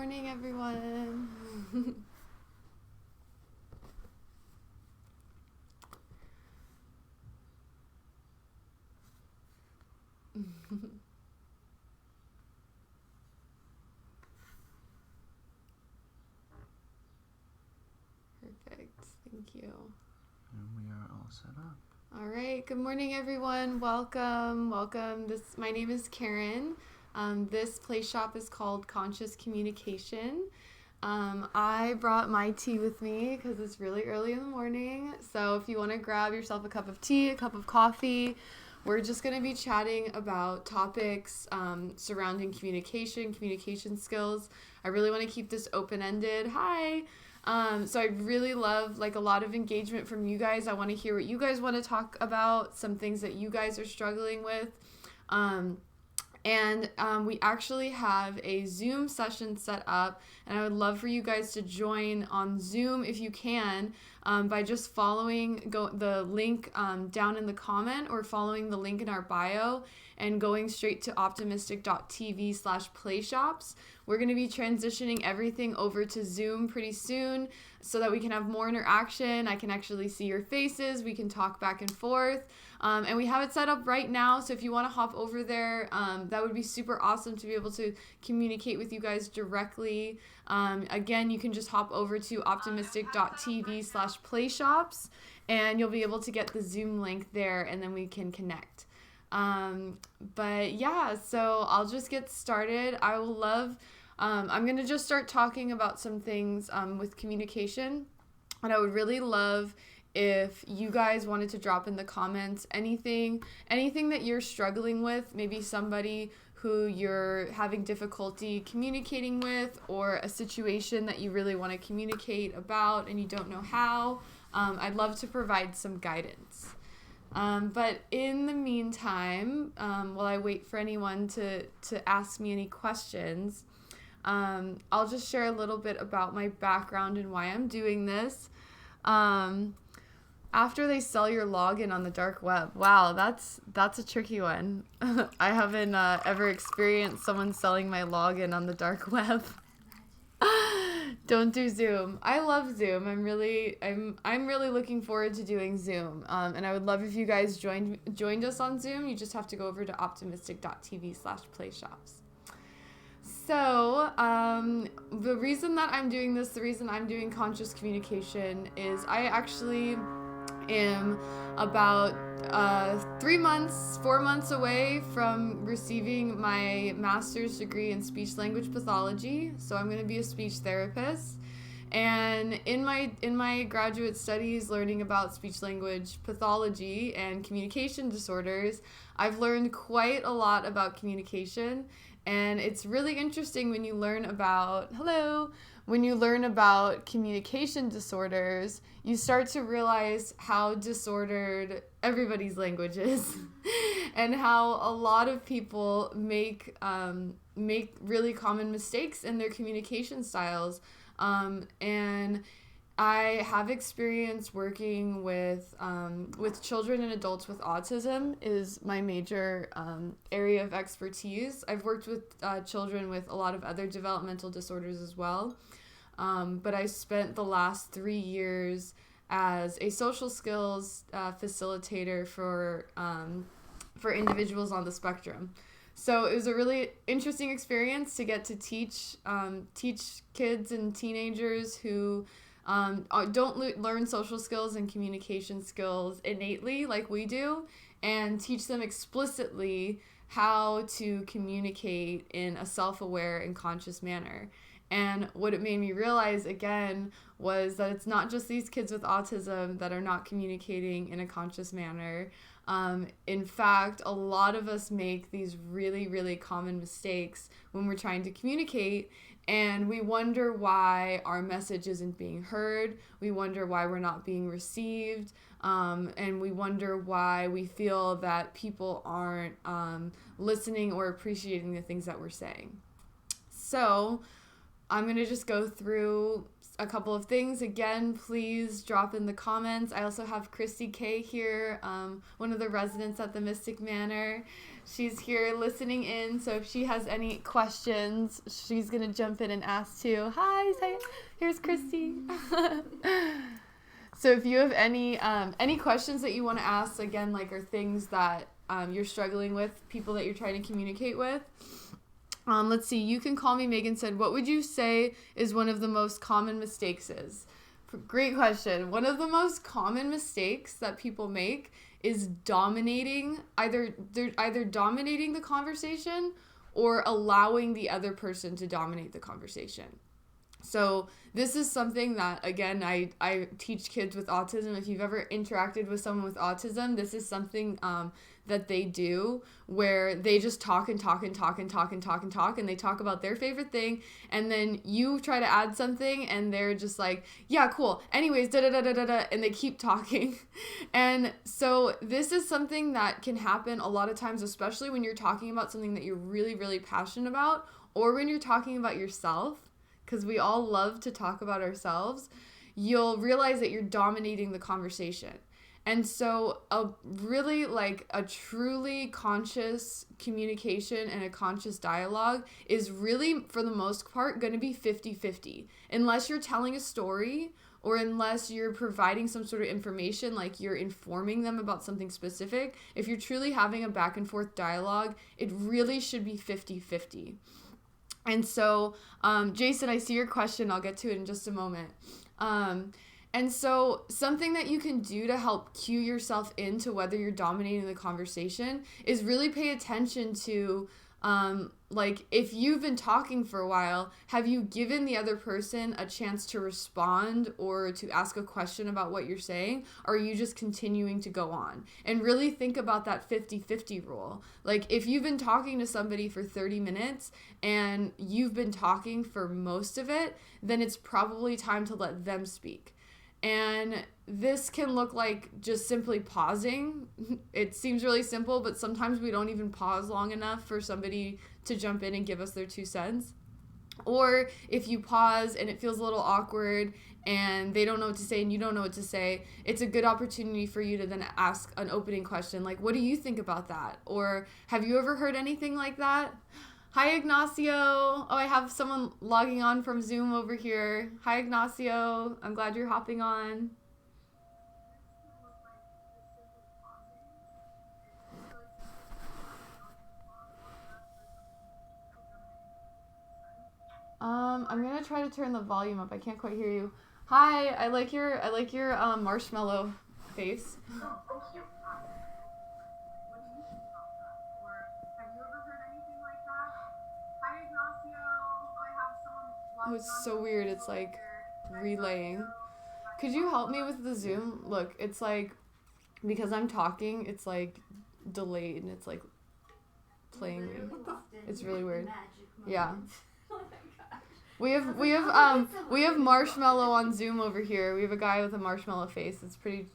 morning, everyone. Perfect. Thank you. And we are all set up. All right. Good morning, everyone. Welcome. My name is Karen. This play shop is called Conscious Communication. I brought my tea with me because it's really early in the morning. So if you want to grab yourself a cup of tea, a cup of coffee, we're just going to be chatting about topics surrounding communication skills. I really want to keep this open-ended. Hi. So I really love a lot of engagement from you guys. I want to hear what you guys want to talk about, some things that you guys are struggling with. And we actually have a Zoom session set up, and I would love for you guys to join on Zoom if you can by just following the link down in the comment or following the link in our bio and going straight to optimystic.tv/playshops. We're going to be transitioning everything over to Zoom pretty soon so that we can have more interaction. I can actually see your faces. We can talk back and forth. And we have it set up right now, so if you want to hop over there, that would be super awesome to be able to communicate with you guys directly. Again, you can just hop over to optimystic.tv/playshops, and you'll be able to get the Zoom link there, and then we can connect. But yeah, so I'll just get started. I will love, I'm going to just start talking about some things with communication, and I would really love if you guys wanted to drop in the comments anything that you're struggling with, maybe somebody who you're having difficulty communicating with, or a situation that you really want to communicate about and you don't know how. I'd love to provide some guidance. But in the meantime, while I wait for anyone to ask me any questions, I'll just share a little bit about my background and why I'm doing this. After they sell your login on the dark web, wow, that's a tricky one. I haven't ever experienced someone selling my login on the dark web. Don't do Zoom. I love Zoom. I'm really looking forward to doing Zoom. And I would love if you guys joined us on Zoom. You just have to go over to optimystic.tv/playshops. So, the reason that I'm doing this, the reason I'm doing conscious communication is I actually am about 4 months away from receiving my master's degree in speech language pathology. So I'm going to be a speech therapist. And in my graduate studies learning about speech language pathology and communication disorders, I've learned quite a lot about communication. And it's really interesting when you learn about communication disorders, you start to realize how disordered everybody's language is and how a lot of people make really common mistakes in their communication styles. And I have experience working with children and adults with autism is my major area of expertise. I've worked with children with a lot of other developmental disorders as well. But I spent the last 3 years as a social skills facilitator for individuals on the spectrum. So it was a really interesting experience to get to teach kids and teenagers who don't learn social skills and communication skills innately like we do, and teach them explicitly how to communicate in a self-aware and conscious manner. And what it made me realize again was that it's not just these kids with autism that are not communicating in a conscious manner. In fact, a lot of us make these really, really common mistakes when we're trying to communicate, and we wonder why our message isn't being heard. We wonder why we're not being received. And we wonder why we feel that people aren't listening or appreciating the things that we're saying. So I'm going to just go through a couple of things. Again, please drop in the comments. I also have Christy K here, one of the residents at the Mystic Manor. She's here listening in, so if she has any questions, she's going to jump in and ask too. Hi, here's Christy. So if you have any questions that you want to ask, again, like are things that you're struggling with, people that you're trying to communicate with, let's see, You Can Call Me Megan said, what would you say is one of the most common mistakes is? Great question. One of the most common mistakes that people make is dominating, they're either dominating the conversation or allowing the other person to dominate the conversation. So this is something that, again, I teach kids with autism. If you've ever interacted with someone with autism, this is something that they do where they just talk and talk and talk and talk and talk and talk, and they talk about their favorite thing, and then you try to add something and they're just like, yeah, cool, anyways, da-da-da-da-da-da, and they keep talking. And so this is something that can happen a lot of times, especially when you're talking about something that you're really, really passionate about, or when you're talking about yourself, because we all love to talk about ourselves. You'll realize that you're dominating the conversation. And so a truly conscious communication and a conscious dialogue is really, for the most part, going to be 50-50. Unless you're telling a story or unless you're providing some sort of information, like you're informing them about something specific, if you're truly having a back and forth dialogue, it really should be 50-50. And so, Jason, I see your question. I'll get to it in just a moment. And so something that you can do to help cue yourself into whether you're dominating the conversation is really pay attention to, if you've been talking for a while, have you given the other person a chance to respond or to ask a question about what you're saying? Or are you just continuing to go on? And really think about that 50-50 rule. Like if you've been talking to somebody for 30 minutes and you've been talking for most of it, then it's probably time to let them speak. And this can look like just simply pausing. It seems really simple, but sometimes we don't even pause long enough for somebody to jump in and give us their 2 cents. Or if you pause and it feels a little awkward and they don't know what to say and you don't know what to say, it's a good opportunity for you to then ask an opening question like, what do you think about that? Or have you ever heard anything like that? Hi, Ignacio. Oh, I have someone logging on from Zoom over here. Hi, Ignacio. I'm glad you're hopping on. I'm gonna try to turn the volume up. I can't quite hear you. Hi, I like your marshmallow face. Oh, it's so weird. It's like relaying. Could you help me with the Zoom? Look, it's like, because I'm talking, it's like delayed and it's like playing me. It's really weird. Yeah. We have Marshmallow on Zoom over here. We have a guy with a marshmallow face. It's pretty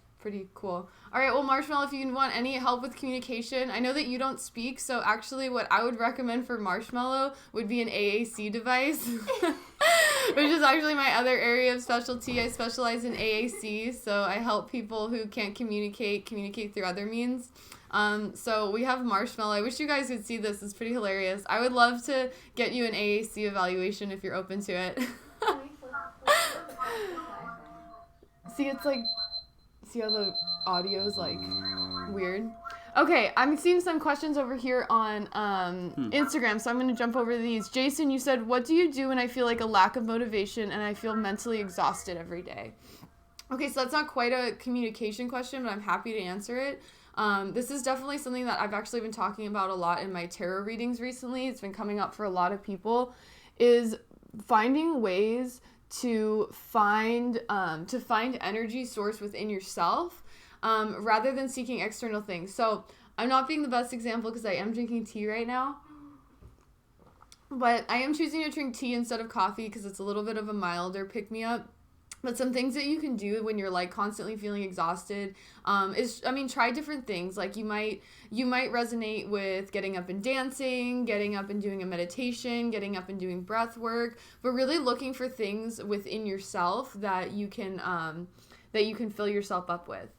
cool. All right, well, Marshmallow, if you want any help with communication, I know that you don't speak, so actually what I would recommend for Marshmallow would be an AAC device, which is actually my other area of specialty. I specialize in AAC, so I help people who can't communicate through other means. So we have Marshmallow. I wish you guys could see this. It's pretty hilarious. I would love to get you an AAC evaluation if you're open to it. See, it's like... See how the audio is like weird? Okay, I'm seeing some questions over here on Instagram, so I'm going to jump over these. Jason, you said, what do you do when I feel like a lack of motivation and I feel mentally exhausted every day? Okay, so that's not quite a communication question, but I'm happy to answer it. This is definitely something that I've actually been talking about a lot in my tarot readings recently. It's been coming up for a lot of people, is finding ways to find energy source within yourself, rather than seeking external things. So I'm not being the best example because I am drinking tea right now, but I am choosing to drink tea instead of coffee because it's a little bit of a milder pick-me-up. But some things that you can do when you're like constantly feeling exhausted is, try different things. Like you might resonate with getting up and dancing, getting up and doing a meditation, getting up and doing breath work, but really looking for things within yourself that you can fill yourself up with.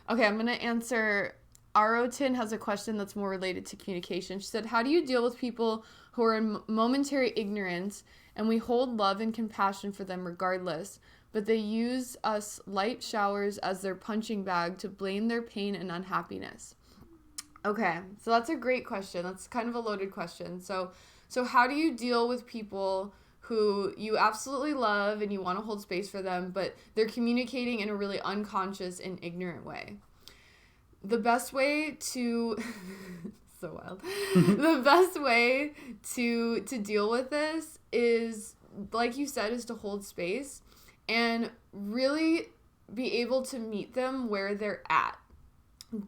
Okay, I'm gonna answer Arotin has a question that's more related to communication. She said, how do you deal with people who are in momentary ignorance and we hold love and compassion for them regardless, but they use us light showers as their punching bag to blame their pain and unhappiness? Okay, so that's a great question. That's kind of a loaded question. So how do you deal with people who you absolutely love and you want to hold space for them, but they're communicating in a really unconscious and ignorant way? The best way to so wild. The best way to deal with this is, like you said, is to hold space and really be able to meet them where they're at.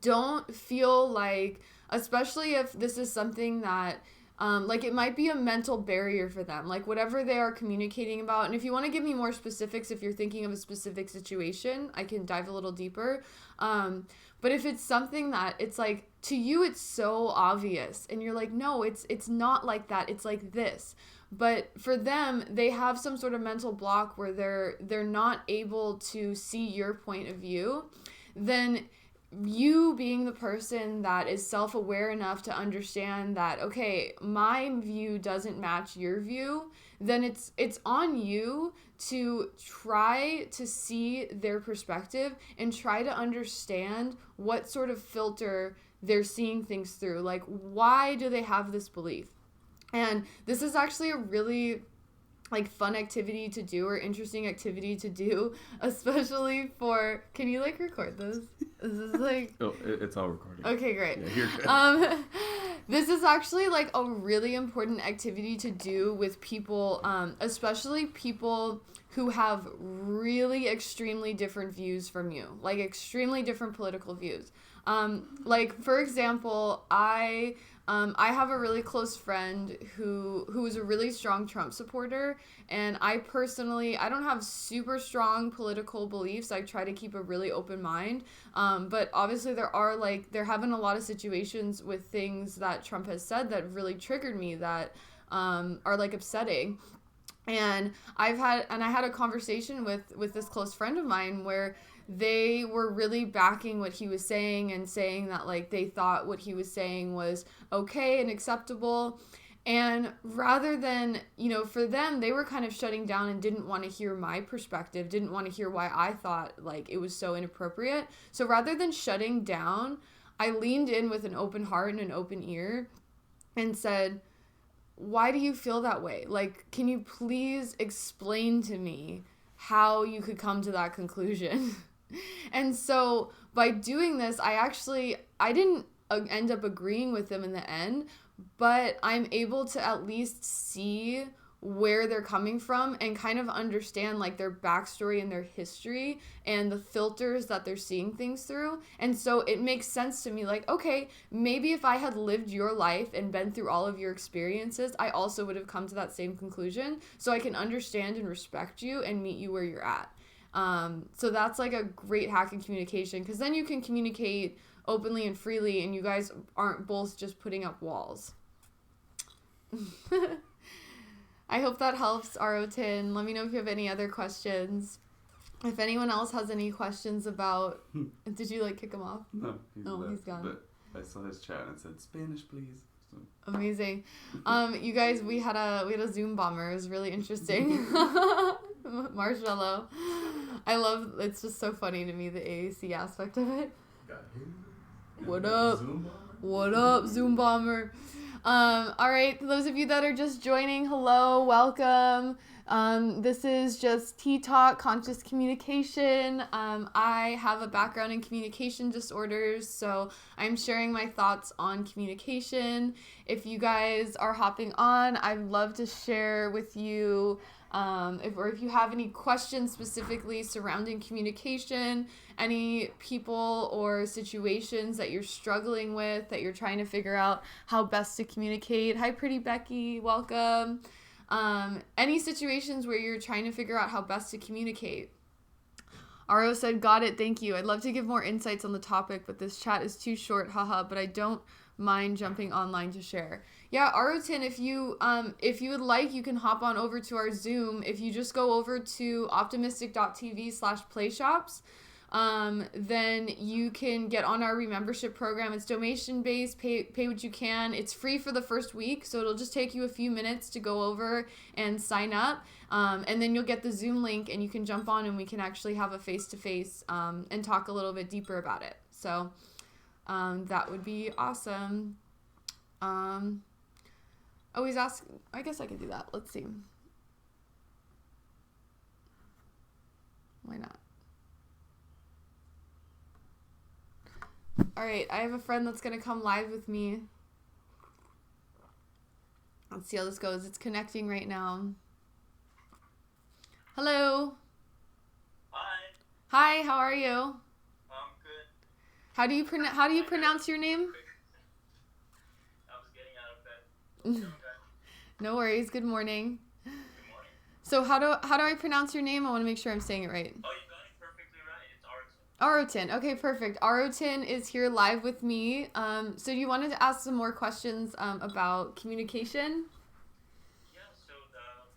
Don't feel like, especially if this is something that like it might be a mental barrier for them, like whatever they are communicating about. And if you want to give me more specifics, if you're thinking of a specific situation, I can dive a little deeper. But if it's something that it's like, to you, it's so obvious and you're like, no, it's not like that. It's like this. But for them, they have some sort of mental block where they're not able to see your point of view. Then you being the person that is self-aware enough to understand that, okay, my view doesn't match your view, then it's on you to try to see their perspective and try to understand what sort of filter they're seeing things through. Like, why do they have this belief? And this is actually a really like fun activity to do or interesting activity to do, especially for, can you like record this? This is like, oh, it's all recording. Okay, great. Yeah, you're good. This is actually like a really important activity to do with people, especially people who have really extremely different views from you, like extremely different political views. Like for example, I have a really close friend who is a really strong Trump supporter, and I don't have super strong political beliefs. I try to keep a really open mind, but obviously there have been a lot of situations with things that Trump has said that really triggered me that are like upsetting. And I had a conversation with this close friend of mine where they were really backing what he was saying and saying that like they thought what he was saying was okay and acceptable. And rather than, for them, they were kind of shutting down and didn't want to hear my perspective, didn't want to hear why I thought like it was so inappropriate. So rather than shutting down, I leaned in with an open heart and an open ear and said, why do you feel that way? Like, can you please explain to me how you could come to that conclusion? And so by doing this, I didn't end up agreeing with them in the end, but I'm able to at least see where they're coming from and kind of understand like their backstory and their history and the filters that they're seeing things through. And so it makes sense to me, like, okay, maybe if I had lived your life and been through all of your experiences, I also would have come to that same conclusion. So I can understand and respect you and meet you where you're at. So that's like a great hack in communication, because then you can communicate openly and freely and you guys aren't both just putting up walls. I hope that helps, Arotin. Let me know if you have any other questions. If anyone else has any questions about... Did you, kick him off? No, he's gone. But I saw his chat and it said, Spanish, please. So. Amazing. You guys, we had a Zoom bomber. It was really interesting. Marshmallow. It's just so funny to me, the AAC aspect of it. What up? What up, Zoom bomber? All right, those of you that are just joining, hello, welcome. This is just Tea Talk, Conscious Communication. I have a background in communication disorders, so I'm sharing my thoughts on communication. If you guys are hopping on, I'd love to share with you if you have any questions specifically surrounding communication, any people or situations that you're struggling with, that you're trying to figure out how best to communicate. Hi, pretty Becky, welcome. Any situations where you're trying to figure out how best to communicate. Aro said, got it, thank you. I'd love to give more insights on the topic, but this chat is too short, haha, but I don't mind jumping online to share. Yeah, Arutin, if you would like, you can hop on over to our Zoom. If you just go over to optimistic.tv/playshops, then you can get on our membership program. It's donation based, pay what you can. It's free for the first week, so it'll just take you a few minutes to go over and sign up. And then you'll get the Zoom link and you can jump on and we can actually have a face-to-face and talk a little bit deeper about it. So that would be awesome. Always ask, I guess I could do that. Let's see. Why not? All right, I have a friend that's going to come live with me. Let's see how this goes. It's connecting right now. Hello. Hi. Hi, how are you? I'm good. How do you pronounce your name? I was getting out of bed. Okay. No worries. Good morning. Good morning. So how do I pronounce your name? I want to make sure I'm saying it right. Oh, you got it perfectly right. It's Arton. Arotin. Okay, perfect. Arotin is here live with me. So you wanted to ask some more questions about communication? Yeah, so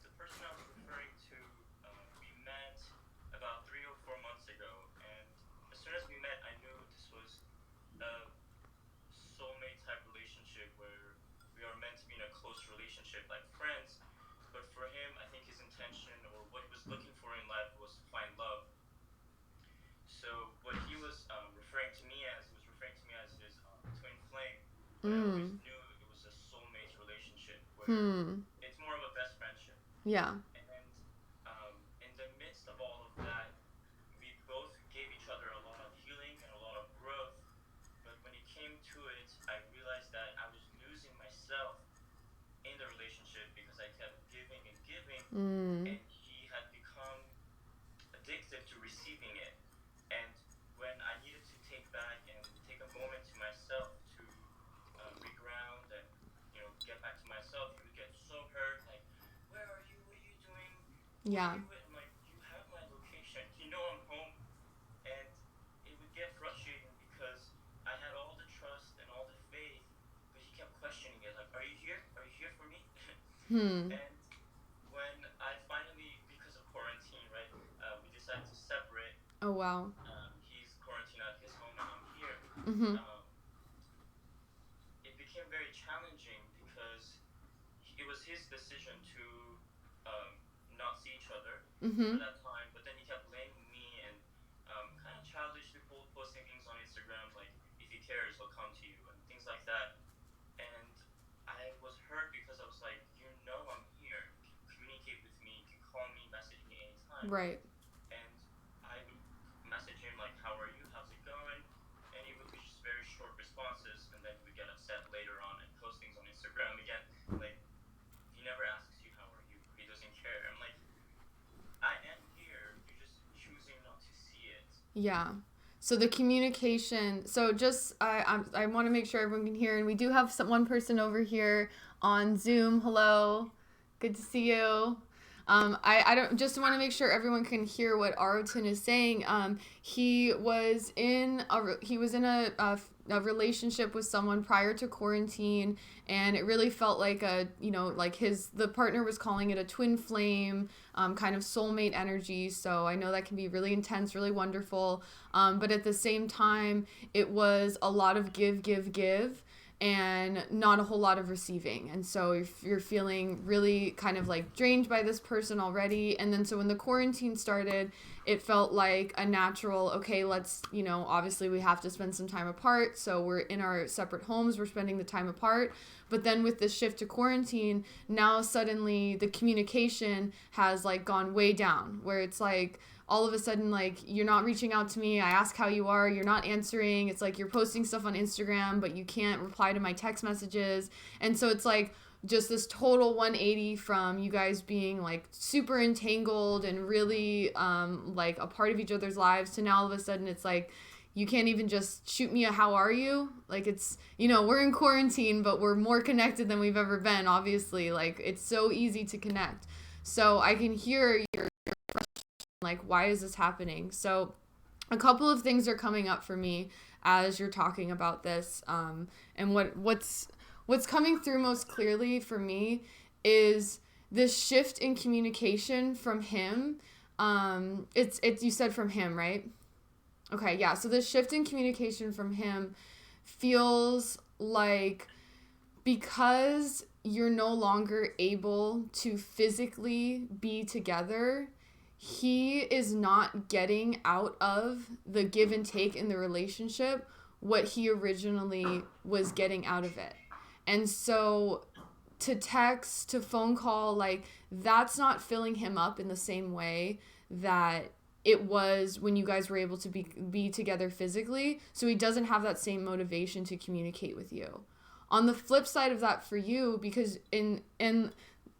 the person I was referring to, we met about 3 or 4 months ago, and as soon as we met, I knew this was a soulmate type relationship where we are meant to be in a close relationship like friends. But for him, I think his intention or what he was looking for in life was to find love. So what he was referring to me as, he was referring to me as his twin flame. But I always knew it was a soulmate relationship where it's more of a best friendship. Yeah. And in the midst of all of that, we both gave each other a lot of healing and a lot of growth. But when it came to it, I realized that I was losing myself in the relationship because I kept giving and giving, and he had become addicted to receiving it. And when I needed to take back and take a moment to myself to reground and get back to myself, he would get so hurt. Like, where are you? What are you doing? Yeah. I'm like, you have my location. You know I'm home. And it would get frustrating because I had all the trust and all the faith, but he kept questioning it. Like, are you here? Are you here for me? And when I finally, because of quarantine, right, we decided to separate. Oh, wow. He's quarantined at his home and I'm here. It became very challenging because it was his decision to not see each other at that time. But then he kept blaming me and kind of childishly posting things on Instagram like, if he cares, he'll come to you and things like that. And I was hurt because I was like, I'm here. You can communicate with me. You can call me, message me anytime. Right. And I would message him like, how are you? How's it going? And it would be just very short responses. And then he would get upset later on and post things on Instagram again. Like, he never asks you, how are you? He doesn't care. I'm like, I am here. You're just choosing not to see it. Yeah. So the communication, so just, I want to make sure everyone can hear, and we do have one person over here on Zoom. Hello. Good to see you. I don't just want to make sure everyone can hear what Arotin is saying. He was in a relationship with someone prior to quarantine, and it really felt like the partner was calling it a twin flame, kind of soulmate energy. So I know that can be really intense, really wonderful. But at the same time, it was a lot of give, and not a whole lot of receiving. And so if you're feeling really kind of like drained by this person already, and then so when the quarantine started, it felt like a natural, okay, let's, obviously we have to spend some time apart. So we're in our separate homes, we're spending the time apart. But then with this shift to quarantine, now suddenly the communication has like gone way down, where it's like, all of a sudden, like, you're not reaching out to me. I ask how you are. You're not answering. It's like you're posting stuff on Instagram, but you can't reply to my text messages. And so it's like just this total 180 from you guys being like super entangled and really like a part of each other's lives to now all of a sudden it's like you can't even just shoot me a how are you? Like it's, we're in quarantine, but we're more connected than we've ever been, obviously. Like it's so easy to connect. So I can hear your like, why is this happening? So a couple of things are coming up for me as you're talking about this. And what's coming through most clearly for me is this shift in communication from him. It's you said from him, right? Okay, yeah. So the shift in communication from him feels like because you're no longer able to physically be together, he is not getting out of the give and take in the relationship what he originally was getting out of it. And so to text, to phone call, like that's not filling him up in the same way that it was when you guys were able to be together physically. So he doesn't have that same motivation to communicate with you. On the flip side of that for you, because in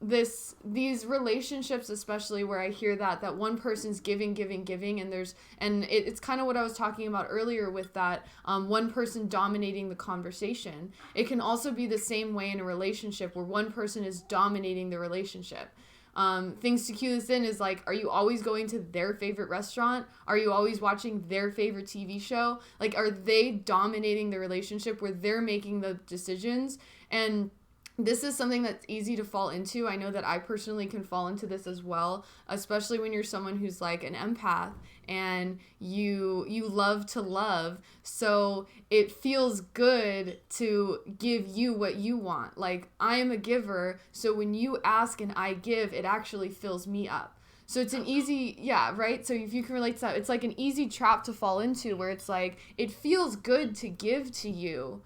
these relationships, especially where I hear that one person's giving, and it's kind of what I was talking about earlier with that one person dominating the conversation. It can also be the same way in a relationship where one person is dominating the relationship. Things to cue this in is like, are you always going to their favorite restaurant? Are you always watching their favorite TV show? Like, are they dominating the relationship where they're making the decisions? And this is something that's easy to fall into. I know that I personally can fall into this as well, especially when you're someone who's like an empath and you love to love. So it feels good to give you what you want. Like, I am a giver, so when you ask and I give, it actually fills me up. So it's an easy, yeah, right? So if you can relate to that, it's like an easy trap to fall into where it's like, it feels good to give to you.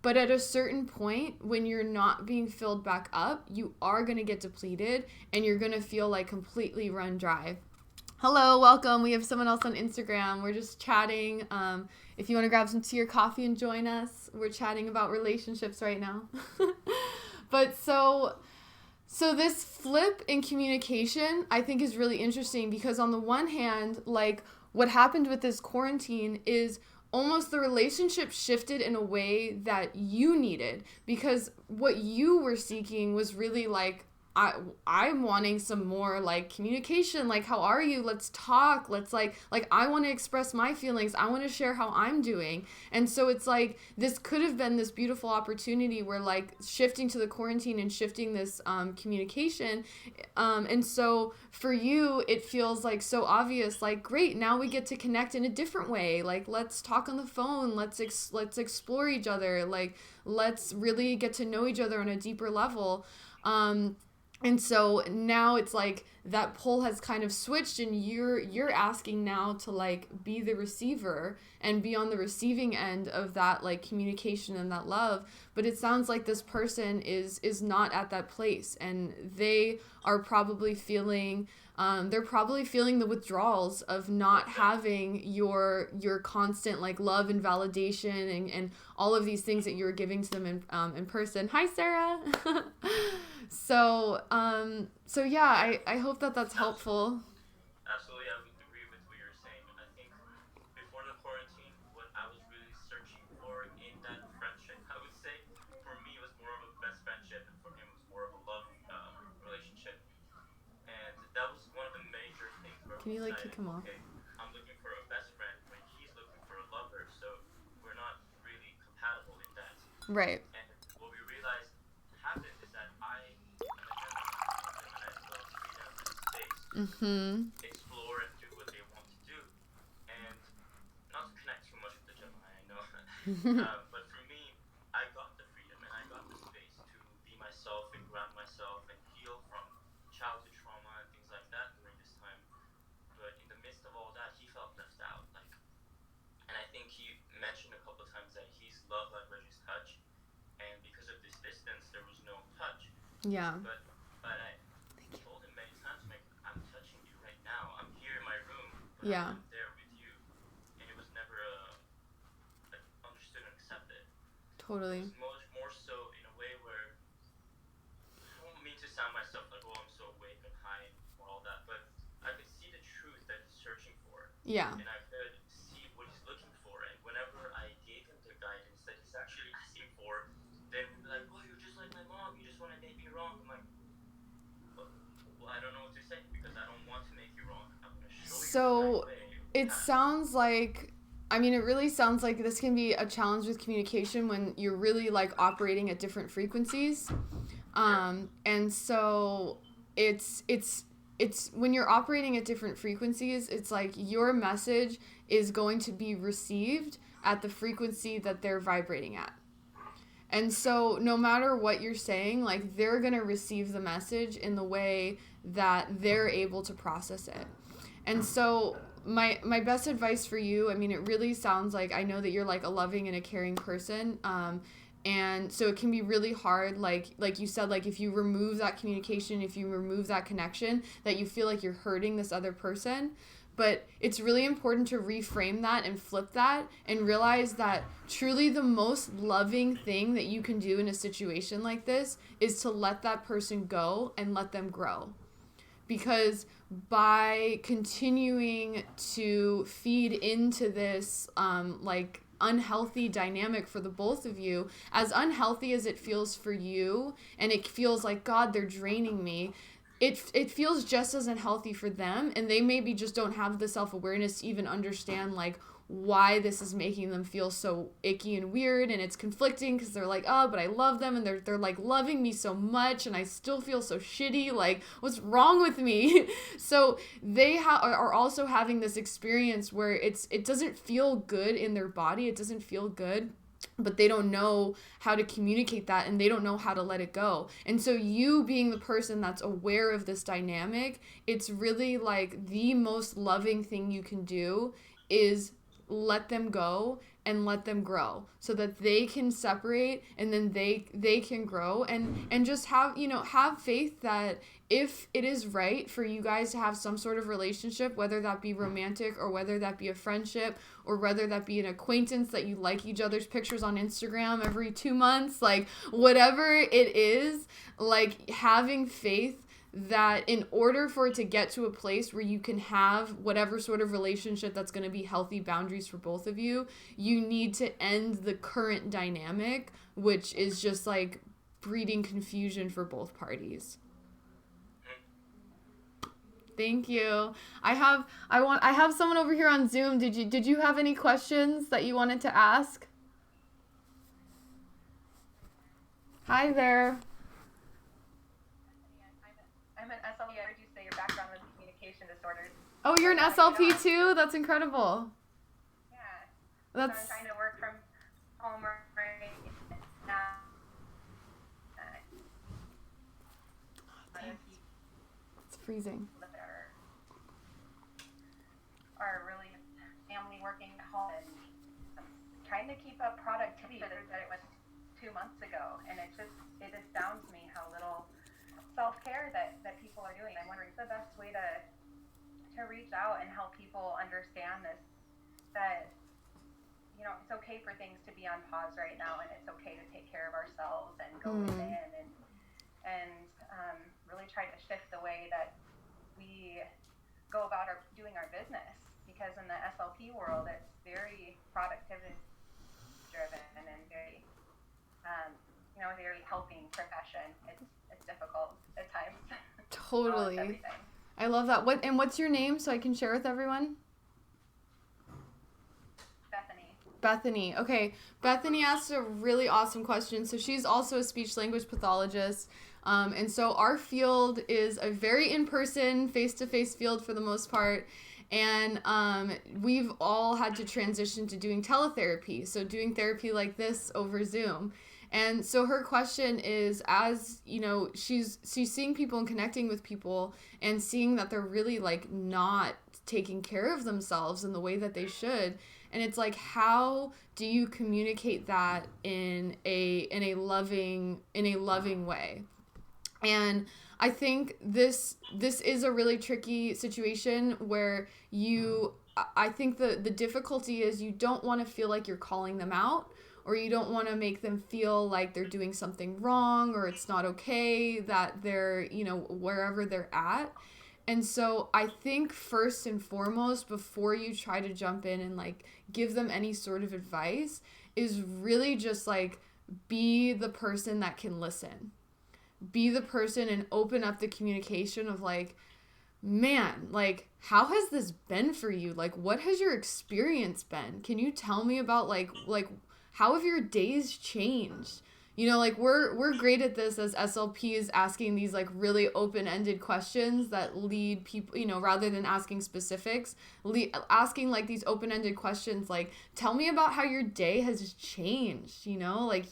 But at a certain point, when you're not being filled back up, you are going to get depleted and you're going to feel like completely run dry. Hello, welcome. We have someone else on Instagram. We're just chatting. If you want to grab some tea or coffee and join us, we're chatting about relationships right now. But so this flip in communication, I think is really interesting because on the one hand, like what happened with this quarantine is almost the relationship shifted in a way that you needed, because what you were seeking was really like, I'm wanting some more like communication, like how are you, let's talk, let's like I want to express my feelings, I want to share how I'm doing. And so it's like this could have been this beautiful opportunity where like shifting to the quarantine and shifting this communication, and so for you it feels like so obvious, like great, now we get to connect in a different way, like let's talk on the phone, let's explore each other, like let's really get to know each other on a deeper level. And so now it's like that pull has kind of switched and you're asking now to like be the receiver and be on the receiving end of that like communication and that love. But it sounds like this person is not at that place, and they are probably feeling the withdrawals of not having your constant like love and validation and all of these things that you were giving to them in person. Hi, Sarah. So yeah, I hope that that's helpful. Absolutely, I would agree with what you're saying. I think before the quarantine, what I was really searching for in that friendship, I would say, for me, it was more of a best friendship, and for him, it was more of a love relationship. And that was one of the major things where Can we you like decided, kick him off? okay, I'm looking for a best friend when he's looking for a lover, so we're not really compatible in that. Right. And what we realized happened is that I as well freedom and space to explore and do what they want to do, and not to connect too much with the Gemini, I know. But for me, I got the freedom and I got the space to be myself and ground myself and heal from childhood trauma and things like that during this time. But in the midst of all that, he felt left out. And I think he mentioned a couple of times that his love language is touch, and because of this distance, there was no touch. Yeah. But I told him many times, like, I'm touching you right now. I'm here in my room, but Yeah. I'm there with you. And it was never understood and accepted. Totally. It was more so in a way where, I don't mean to sound myself like, oh, I'm so awake and high or all that, but I could see the truth that he's searching for. Yeah. And I could see what he's looking for. And whenever I gave him the guidance that he's actually asking for, then he'd be like, oh, you're just like my mom. You just want to make me wrong. I'm like, well, I don't know what to say because I don't want to make you wrong. I'm going to show you the right way. It sounds like, I mean, it really sounds like this can be a challenge with communication when you're really like operating at different frequencies. And so it's it's when you're operating at different frequencies, it's like your message is going to be received at the frequency that they're vibrating at. And so no matter what you're saying, like, they're going to receive the message in the way that they're able to process it. And so my best advice for you, I mean, it really sounds like, I know that you're like a loving and a caring person. And so it can be really hard, like you said, like if you remove that communication, if you remove that connection, that you feel like you're hurting this other person. But it's really important to reframe that and flip that and realize that truly the most loving thing that you can do in a situation like this is to let that person go and let them grow. Because by continuing to feed into this like unhealthy dynamic for the both of you, as unhealthy as it feels for you, and it feels like, God, they're draining me, it feels just as unhealthy for them, and they maybe just don't have the self-awareness to even understand like why this is making them feel so icky and weird, and it's conflicting because they're like, oh, but I love them, and they're like loving me so much, and I still feel so shitty, like what's wrong with me? So they are also having this experience where it doesn't feel good in their body, it doesn't feel good, but they don't know how to communicate that, and they don't know how to let it go. And so you being the person that's aware of this dynamic, it's really like the most loving thing you can do is let them go and let them grow so that they can separate, and then they can grow, and just have faith that if it is right for you guys to have some sort of relationship, whether that be romantic or whether that be a friendship or whether that be an acquaintance that you like each other's pictures on Instagram every 2 months, like whatever it is, like having faith that in order for it to get to a place where you can have whatever sort of relationship that's going to be healthy boundaries for both of you, you need to end the current dynamic, which is just like breeding confusion for both parties. Thank you. I have someone over here on Zoom. Did you have any questions that you wanted to ask? Hi there. I'm an SLP. I heard you say your background was communication disorders. Oh, you're an SLP too? That's incredible. Yeah. That's. So I'm trying to work from home right now. It's freezing. Are really family working at home and trying to keep up productivity that it was 2 months ago, and it astounds me how little self-care that people are doing. I'm wondering the best way to reach out and help people understand this, that it's okay for things to be on pause right now, and it's okay to take care of ourselves and go within and really try to shift the way that we go about doing our business, because in the SLP world it's very productivity driven and very very helping profession. It's difficult at times. Totally. I love that. What's your name so I can share with everyone? Bethany. Okay. Bethany asked a really awesome question. So she's also a speech language pathologist. And so our field is a very in-person, face-to-face field for the most part. And we've all had to transition to doing teletherapy. So doing therapy like this over Zoom. And so her question is, as she's seeing people and connecting with people and seeing that they're really like not taking care of themselves in the way that they should. And it's like, how do you communicate that in a loving way? And I think this is a really tricky situation where I think the difficulty is you don't want to feel like you're calling them out, or you don't want to make them feel like they're doing something wrong or it's not okay that they're, wherever they're at. And so I think first and foremost, before you try to jump in and like give them any sort of advice, is really just like be the person that can listen. Be the person and open up the communication of like, man, like, how has this been for you? Like, what has your experience been? Can you tell me about like how have your days changed? You know, like we're great at this as SLPs, asking these like really open-ended questions that lead people, you know, rather than asking specifics, asking like these open-ended questions like, tell me about how your day has changed, you know, like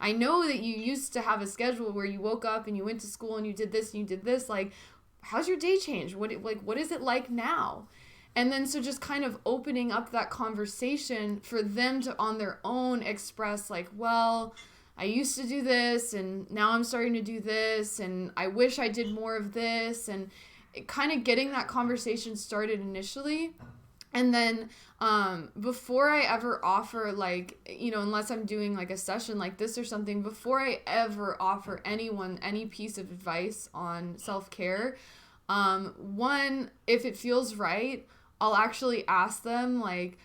I know that you used to have a schedule where you woke up and you went to school and you did this and you did this, like how's your day changed? What is it like now? And then so just kind of opening up that conversation for them to on their own express like, well, I used to do this and now I'm starting to do this and I wish I did more of this, and kind of getting that conversation started initially. And then before I ever offer, like, you know, unless I'm doing like a session like this or something, before I ever offer anyone any piece of advice on self-care, one, if it feels right, I'll actually ask them like,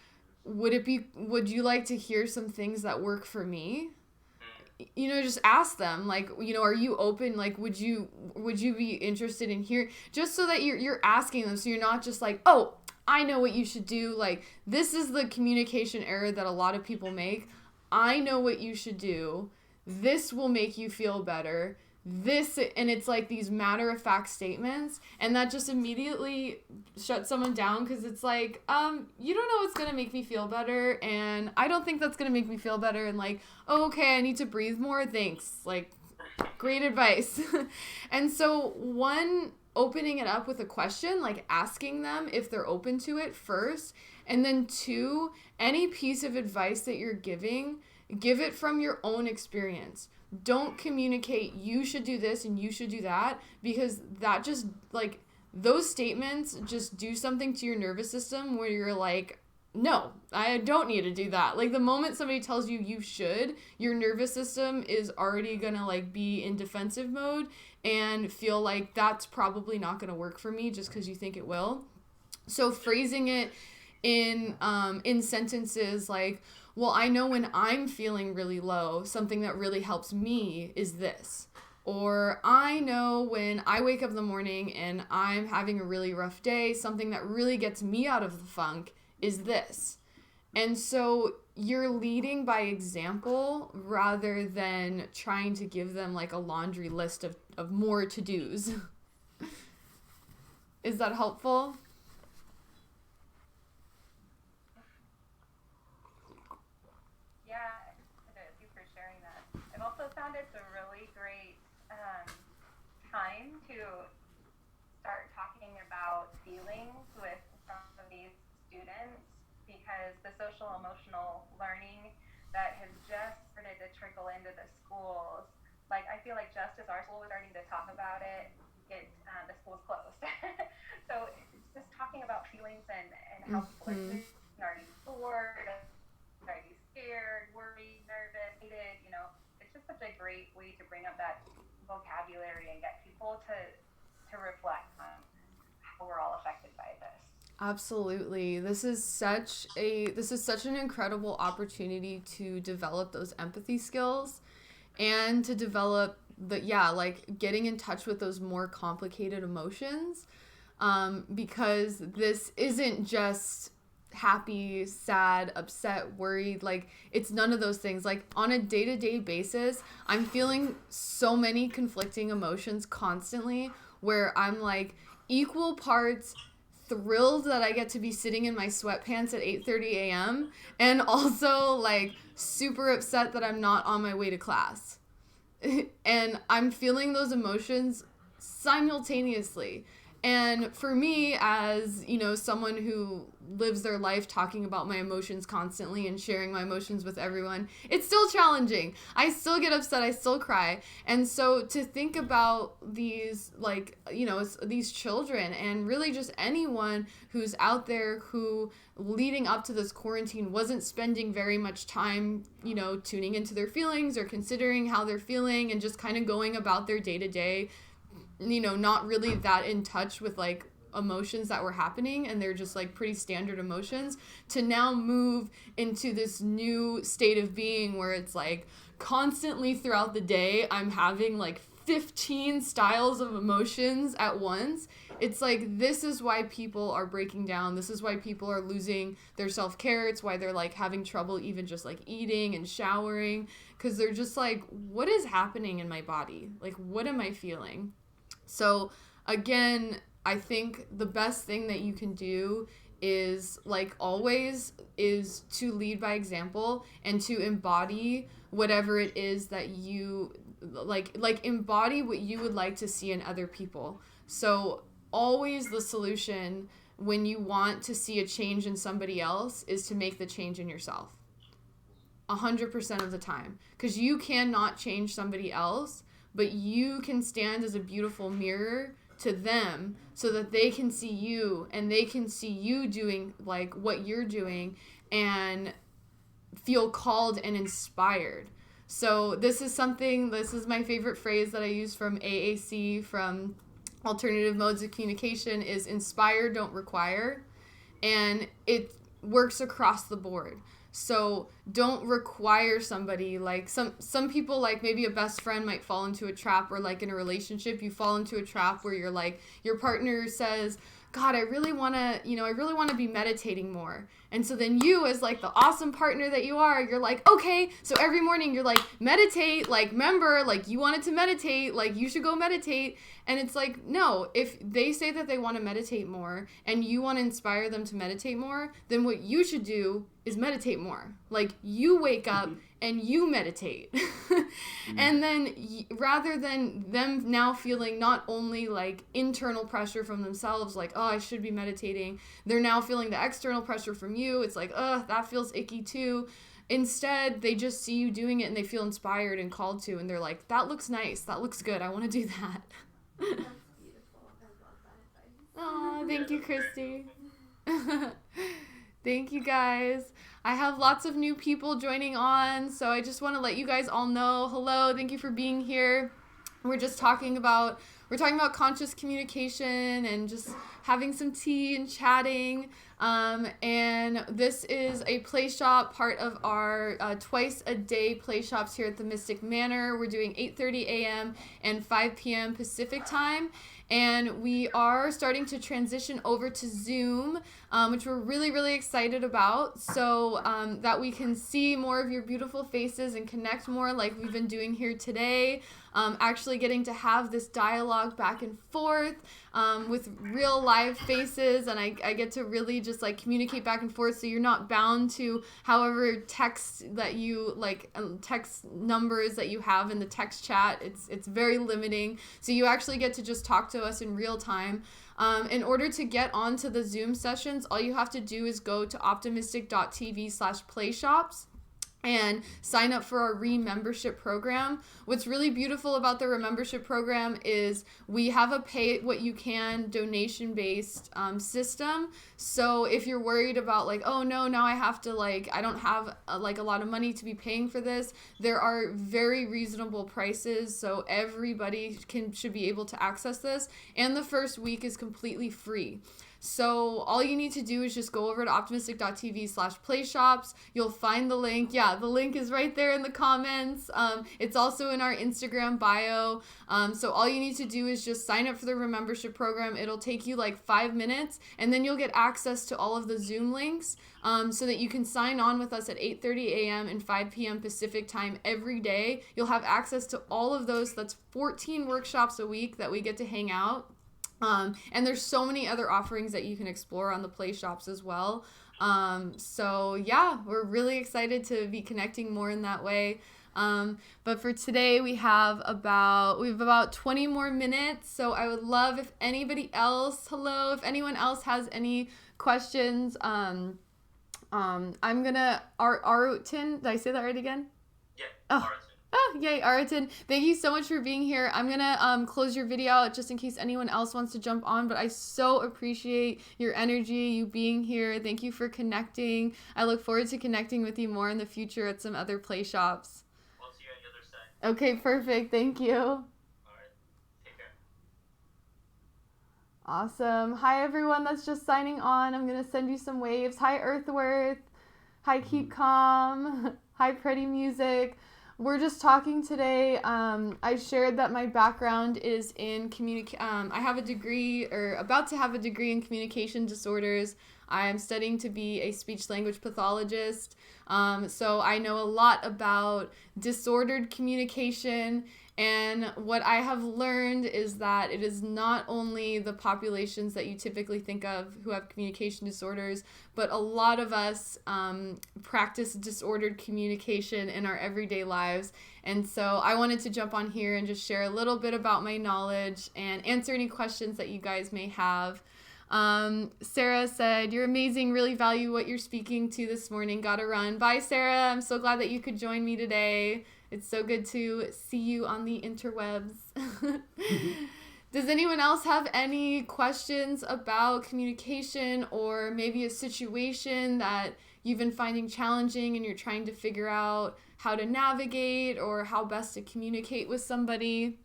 would you like to hear some things that work for me? You know, just ask them like, you know, are you open? Like, would you be interested in hearing? Just so that you're asking them, so you're not just like, oh, I know what you should do. Like, this is the communication error that a lot of people make. I know what you should do. This will make you feel better. This, and it's like these matter-of-fact statements, and that just immediately shuts someone down, because it's like, you don't know what's gonna make me feel better, and I don't think that's gonna make me feel better, and like, oh, okay, I need to breathe more, thanks, like, great advice. And so one, opening it up with a question, like asking them if they're open to it first, and then two, any piece of advice that you're giving, give it from your own experience. Don't communicate, you should do this and you should do that, because that just, like, those statements just do something to your nervous system where you're like, no, I don't need to do that. Like, the moment somebody tells you you should, your nervous system is already gonna, like, be in defensive mode and feel like that's probably not gonna work for me just because you think it will. So phrasing it in sentences like, well, I know when I'm feeling really low, something that really helps me is this. Or I know when I wake up in the morning and I'm having a really rough day, something that really gets me out of the funk is this. And so you're leading by example rather than trying to give them like a laundry list of more to-dos. Is that helpful? It's a really great time to start talking about feelings with some of these students, because the social emotional learning that has just started to trickle into the schools, like I feel like just as our school was starting to talk about it, the school's closed. So it's just talking about feelings and how people are feeling. Are you bored? Are you scared, worried, nervous, hated? You know, it's just such a great way to bring up that vocabulary and get people to reflect on how we're all affected by this. Absolutely. This is such an incredible opportunity to develop those empathy skills and to develop like getting in touch with those more complicated emotions, because this isn't just happy, sad, upset, worried. Like, it's none of those things. Like, on a day-to-day basis, I'm feeling so many conflicting emotions constantly, where I'm like equal parts thrilled that I get to be sitting in my sweatpants at 8:30 a.m. and also like super upset that I'm not on my way to class. And I'm feeling those emotions simultaneously. And for me, as, you know, someone who lives their life talking about my emotions constantly and sharing my emotions with everyone, it's still challenging. I still get upset. I still cry. And so to think about these, like, you know, these children and really just anyone who's out there who leading up to this quarantine wasn't spending very much time, you know, tuning into their feelings or considering how they're feeling and just kind of going about their day-to-day, you know, not really that in touch with like emotions that were happening, and they're just like pretty standard emotions, to now move into this new state of being where it's like constantly throughout the day I'm having like 15 styles of emotions at once. It's like, this is why people are breaking down. This is why people are losing their self-care. It's why they're like having trouble even just like eating and showering, because they're just like, what is happening in my body? Like, what am I feeling? So again, I think the best thing that you can do is, like always, is to lead by example and to embody whatever it is that you like embody what you would like to see in other people. So always the solution when you want to see a change in somebody else is to make the change in yourself. 100% of the time. Because you cannot change somebody else, but you can stand as a beautiful mirror to them so that they can see you and they can see you doing like what you're doing and feel called and inspired. So this is my favorite phrase that I use from AAC, from Alternative Modes of Communication, is inspire, don't require. And it works across the board. So don't require somebody. Like some people, like maybe a best friend might fall into a trap, or like in a relationship you fall into a trap where you're like, your partner says, God, I really want to be meditating more. And so then you, as like the awesome partner that you are, you're like, okay, so every morning you're like, meditate, like, remember, like, you wanted to meditate, like, you should go meditate. And it's like, no, if they say that they want to meditate more and you want to inspire them to meditate more, then what you should do is meditate more. Like, you wake up and you meditate. And then rather than them now feeling not only like internal pressure from themselves, like, oh, I should be meditating, they're now feeling the external pressure from you. It's like, that feels icky too. Instead, they just see you doing it and they feel inspired and called to, and they're like, that looks nice. That looks good. I want to do that. That's beautiful. I love that advice. Aw, thank you, Christy. Thank you, guys. I have lots of new people joining on, so I just want to let you guys all know, hello, thank you for being here. We're talking about conscious communication and just having some tea and chatting. And this is a play shop, part of our twice a day play shops here at the Mystic Manor. We're doing 8:30 a.m. and 5 p.m. Pacific time. And we are starting to transition over to Zoom, which we're really, really excited about, so that we can see more of your beautiful faces and connect more like we've been doing here today. Actually getting to have this dialogue back and forth with real live faces, and I get to really just like communicate back and forth, so you're not bound to however text numbers that you have in the text chat. It's very limiting, so you actually get to just talk to us in real time. In order to get onto the Zoom sessions, all you have to do is go to optimystic.tv/playshops and sign up for our Remembership program. What's really beautiful about the Remembership program is we have a pay what you can donation-based system. So if you're worried about like, oh no, now I have to I don't have a lot of money to be paying for this, there are very reasonable prices, so everybody should be able to access this. And the first week is completely free. So all you need to do is just go over to optimystic.tv/playshops. You'll find the link. Yeah, the link is right there in the comments. It's also in our Instagram bio. So all you need to do is just sign up for the Remembership program. It'll take you like 5 minutes, and then you'll get access to all of the Zoom links so that you can sign on with us at 8:30 a.m. and 5 p.m. Pacific time every day. You'll have access to all of those. That's 14 workshops a week that we get to hang out. And there's so many other offerings that you can explore on the play shops as well. So yeah, we're really excited to be connecting more in that way. But for today we have about 20 more minutes. So I would love if anyone else has any questions. I'm gonna, Artin, did I say that right again? Yeah, Oh. Oh, yay, Aratin. Thank you so much for being here. I'm going to close your video out just in case anyone else wants to jump on, but I so appreciate your energy, you being here. Thank you for connecting. I look forward to connecting with you more in the future at some other play shops. I'll see you on the other side. Okay, perfect. Thank you. Alright, take care. Awesome. Hi, everyone that's just signing on. I'm going to send you some waves. Hi, Earthworth. Hi, Keep Calm. Hi, Pretty Music. We're just talking today. I shared that my background is in I have a degree, or about to have a degree in communication disorders. I am studying to be a speech language pathologist. So I know a lot about disordered communication. And what I have learned is that it is not only the populations that you typically think of who have communication disorders, but a lot of us practice disordered communication in our everyday lives. And so I wanted to jump on here and just share a little bit about my knowledge and answer any questions that you guys may have. Sarah said, "You're amazing. Really value what you're speaking to this morning. Gotta run." Bye, Sarah. I'm so glad that you could join me today. It's so good to see you on the interwebs. Does anyone else have any questions about communication, or maybe a situation that you've been finding challenging and you're trying to figure out how to navigate or how best to communicate with somebody?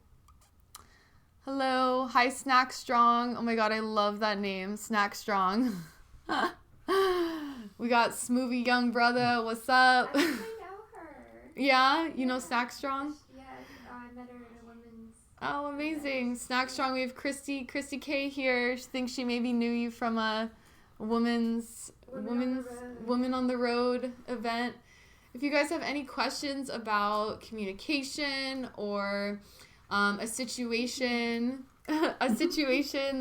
Hello. Hi, Snack Strong. Oh my God, I love that name, Snack Strong. We got Smoothie Young Brother. What's up? I think I know her. Yeah? You know Snack Strong? Yeah, I met her at a women's. Oh, amazing. Snack Strong. We have Christy K here. She thinks she maybe knew you from a Women on the Road event. If you guys have any questions about communication or a situation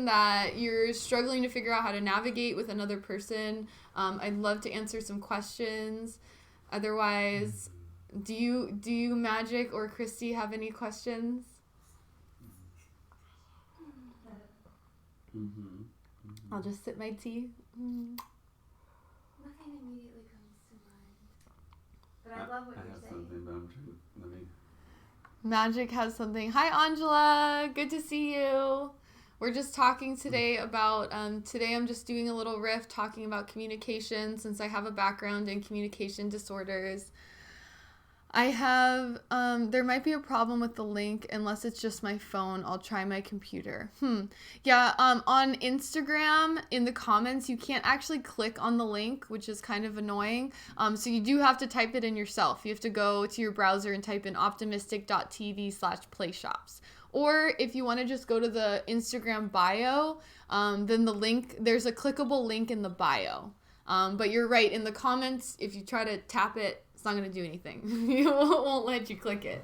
that you're struggling to figure out how to navigate with another person, I'd love to answer some questions. Otherwise, do you Magic or Christy have any questions? I'll just sip my tea. Nothing immediately comes to mind. But I love what you're have saying. something, but I'm trying to, let me... Magic has something. Hi, Angela. Good to see you. We're just talking today about, today I'm just doing a little riff talking about communication since I have a background in communication disorders. I have, there might be a problem with the link unless it's just my phone. I'll try my computer. Yeah, on Instagram, in the comments, you can't actually click on the link, which is kind of annoying. So you do have to type it in yourself. You have to go to your browser and type in optimistic.tv/playshops. Or if you want to just go to the Instagram bio, then the link, there's a clickable link in the bio. But you're right, in the comments, if you try to tap it, it's not going to do anything. It won't let you click it.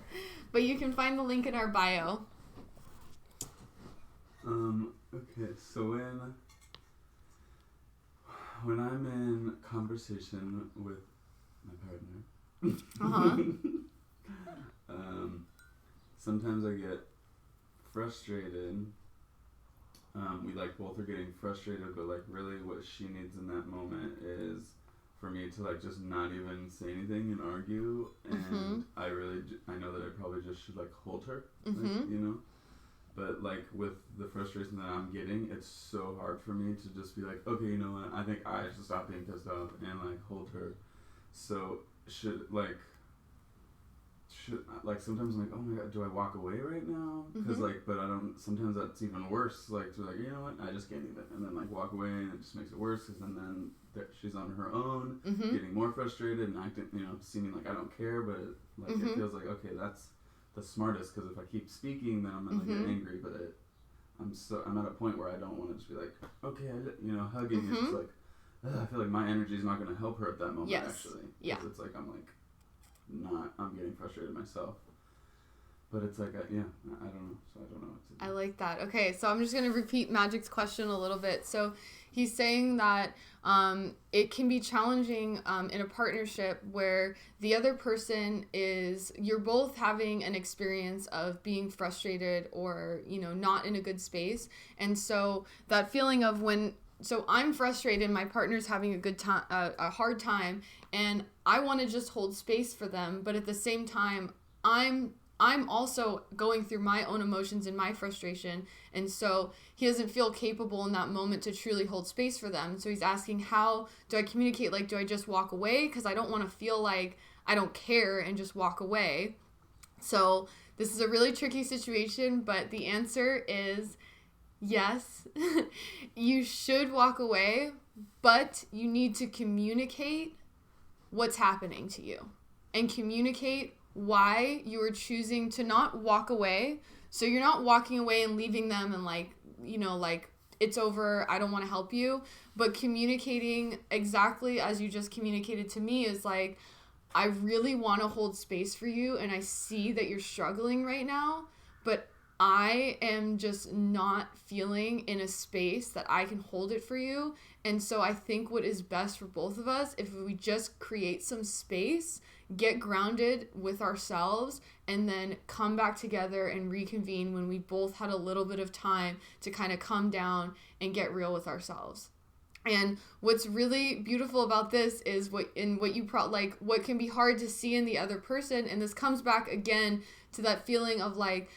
But you can find the link in our bio. Okay, so when I'm in conversation with my partner, sometimes I get frustrated. We both are getting frustrated, but really what she needs in that moment is for me to just not even say anything and argue, and I know that I probably just should hold her, but with the frustration that I'm getting, it's so hard for me to just be okay, you know what, I think I should stop being pissed off and hold her. So sometimes I'm oh my God, do I walk away right now? Because but I don't. Sometimes that's even worse. To you know what, I just can't even, and then walk away, and it just makes it worse. Because then she's on her own, getting more frustrated and acting, seeming like I don't care. But it feels okay, that's the smartest. Because if I keep speaking, then I'm gonna get angry. But I'm at a point where I don't want to just be okay, hugging. It's just I feel like my energy is not gonna help her at that moment. Yes. Actually, Yeah. It's I'm getting frustrated myself. But it's I don't know. So I don't know what to do. I like that. Okay, so I'm just going to repeat Magic's question a little bit. So he's saying that it can be challenging in a partnership where the other person you're both having an experience of being frustrated or, not in a good space. And so that feeling of so I'm frustrated, my partner's having a hard time, and I want to just hold space for them, but at the same time, I'm also going through my own emotions and my frustration, and so he doesn't feel capable in that moment to truly hold space for them. So he's asking, how do I communicate? Do I just walk away? Because I don't want to feel like I don't care and just walk away. So this is a really tricky situation, but the answer is yes, you should walk away, but you need to communicate what's happening to you and communicate why you are choosing to not walk away. So you're not walking away and leaving them and like, you know, like, it's over, I don't want to help you, but communicating exactly as you just communicated to me is like, I really want to hold space for you, and I see that you're struggling right now, but I am just not feeling in a space that I can hold it for you. And so I think what is best for both of us, if we just create some space, get grounded with ourselves, and then come back together and reconvene when we both had a little bit of time to kind of come down and get real with ourselves. And what's really beautiful about this is what can be hard to see in the other person, and this comes back again to that feeling of like,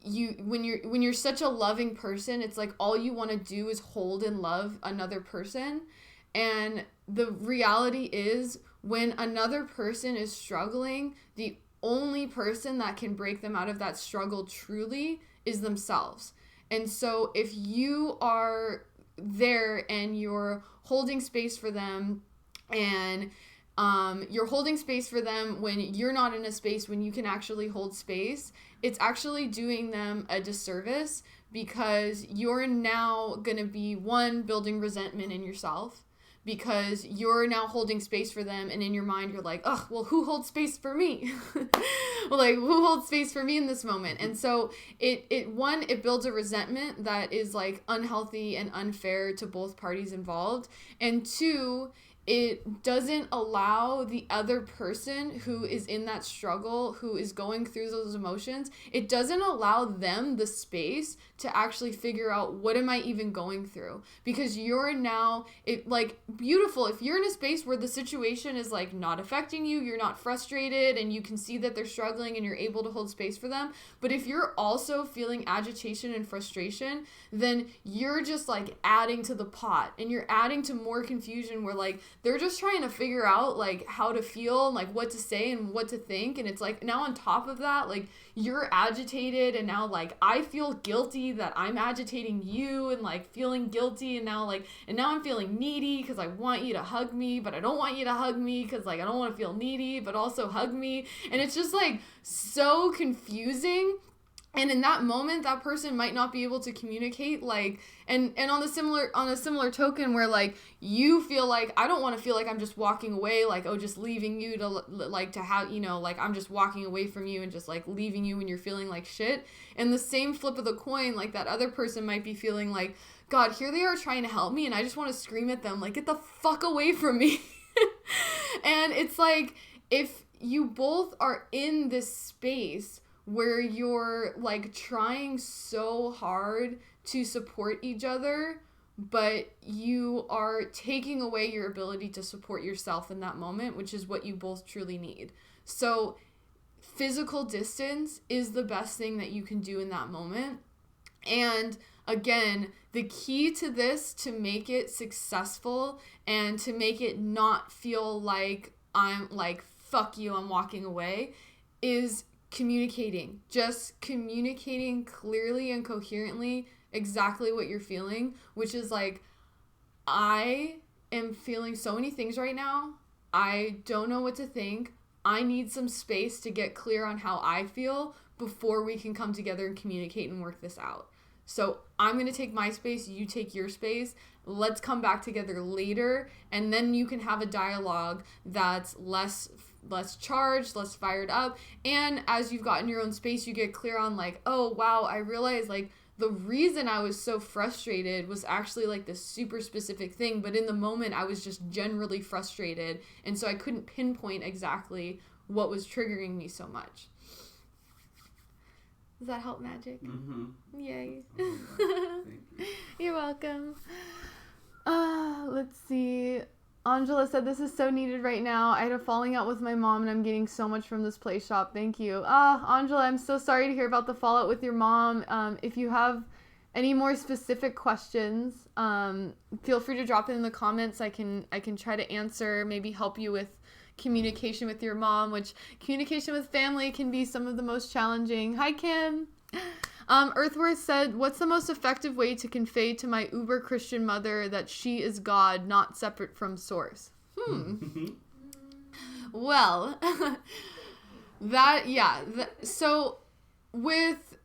when you're such a loving person, it's like all you want to do is hold and love another person. And the reality is, when another person is struggling, the only person that can break them out of that struggle truly is themselves. And so if you are there and you're holding space for them, and you're holding space for them when you're not in a space when you can actually hold space, it's actually doing them a disservice, because you're now going to be, one, building resentment in yourself, because you're now holding space for them, and in your mind you're like, oh, well, who holds space for me? Well, like, who holds space for me in this moment? And so it builds a resentment that is like unhealthy and unfair to both parties involved, and two, it doesn't allow the other person who is in that struggle, who is going through those emotions, it doesn't allow them the space to actually figure out, what am I even going through? Because you're now, beautiful, if you're in a space where the situation is like not affecting you, you're not frustrated, and you can see that they're struggling and you're able to hold space for them. But if you're also feeling agitation and frustration, then you're just like adding to the pot, and you're adding to more confusion, where like they're just trying to figure out like how to feel and like what to say and what to think. And it's like, now on top of that, like, you're agitated, and now like I feel guilty that I'm agitating you, and like feeling guilty, and now I'm feeling needy because I want you to hug me, but I don't want you to hug me because like I don't want to feel needy, but also hug me. And it's just like so confusing. And in that moment, that person might not be able to communicate, like, and on a similar token, where like you feel like, I don't want to feel like I'm just walking away, like, oh, just leaving you to have, you know, like I'm just walking away from you and just like leaving you when you're feeling like shit. And the same flip of the coin, like that other person might be feeling like, God, here they are trying to help me, and I just want to scream at them, like, get the fuck away from me. And it's like, if you both are in this space where you're like trying so hard to support each other, but you are taking away your ability to support yourself in that moment, which is what you both truly need. So physical distance is the best thing that you can do in that moment. And again, the key to this, to make it successful and to make it not feel like I'm like, fuck you, I'm walking away, is communicating. Just communicating clearly and coherently exactly what you're feeling, which is like, I am feeling so many things right now. I don't know what to think. I need some space to get clear on how I feel before we can come together and communicate and work this out. So I'm going to take my space, you take your space. Let's come back together later, and then you can have a dialogue that's less charged, less fired up. And as you've gotten your own space, you get clear on like, oh wow, I realized like the reason I was so frustrated was actually like this super specific thing, but in the moment I was just generally frustrated, and so I couldn't pinpoint exactly what was triggering me so much. Does that help, Magic? Mm-hmm. Yay. Oh, thank you. You're welcome. Let's see. Angela said, this is so needed right now. I had a falling out with my mom, and I'm getting so much from this play shop. Thank you. Angela, I'm so sorry to hear about the fallout with your mom. If you have any more specific questions, feel free to drop it in the comments. I can try to answer, maybe help you with communication with your mom, which communication with family can be some of the most challenging. Hi, Kim. Earthworth said, what's the most effective way to convey to my uber Christian mother that she is God, not separate from source? Well, So with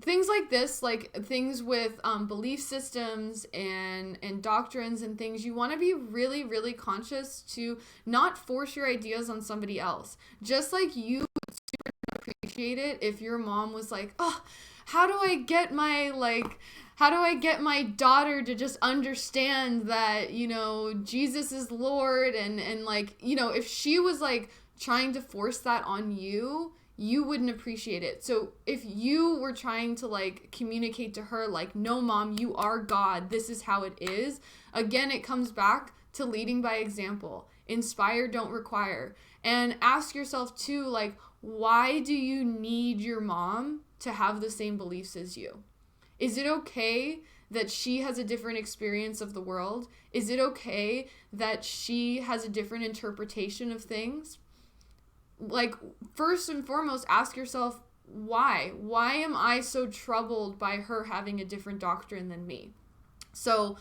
things like this, like things with belief systems and doctrines and things, you want to be really, really conscious to not force your ideas on somebody else. Just like you would super appreciate it if your mom was like, oh, how do I get my daughter to just understand that, you know, Jesus is Lord, and like, you know, if she was like trying to force that on you, you wouldn't appreciate it. So if you were trying to like communicate to her like, no mom, you are God, this is how it is, again, it comes back to leading by example. Inspire, don't require. And ask yourself too, like, why do you need your mom to have the same beliefs as you? Is it okay that she has a different experience of the world? Is it okay that she has a different interpretation of things? Like, first and foremost, ask yourself, why? Why am I so troubled by her having a different doctrine than me? So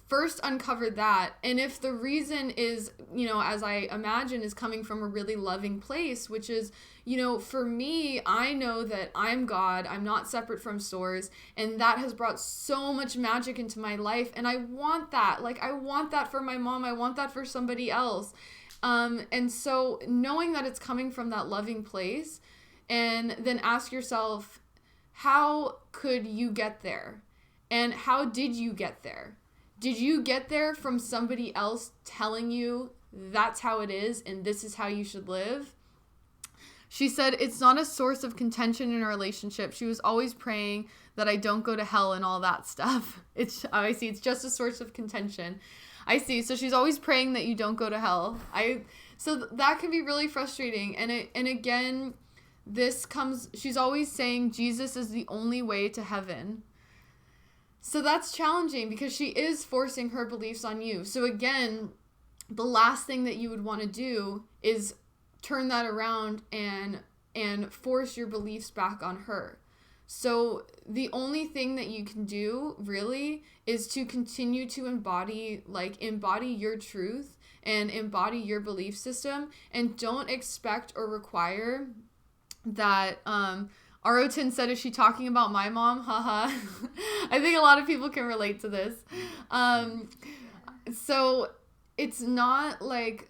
first uncover that. And if the reason is, you know, as I imagine, is coming from a really loving place, which is, you know, for me, I know that I'm God, I'm not separate from source, and that has brought so much magic into my life, and I want that. Like, I want that for my mom, I want that for somebody else. And so knowing that it's coming from that loving place, and then ask yourself, how could you get there? And how did you get there? Did you get there from somebody else telling you that's how it is and this is how you should live? She said, it's not a source of contention in our relationship. She was always praying that I don't go to hell and all that stuff. I see, it's just a source of contention. I see. So she's always praying that you don't go to hell. So that can be really frustrating. And again, she's always saying Jesus is the only way to heaven. So that's challenging because she is forcing her beliefs on you. So again, the last thing that you would want to do is turn that around and force your beliefs back on her. So the only thing that you can do really is to continue to embody your truth and embody your belief system, and don't expect or require that, Arotin said, is she talking about my mom? Haha. I think a lot of people can relate to this. So it's not like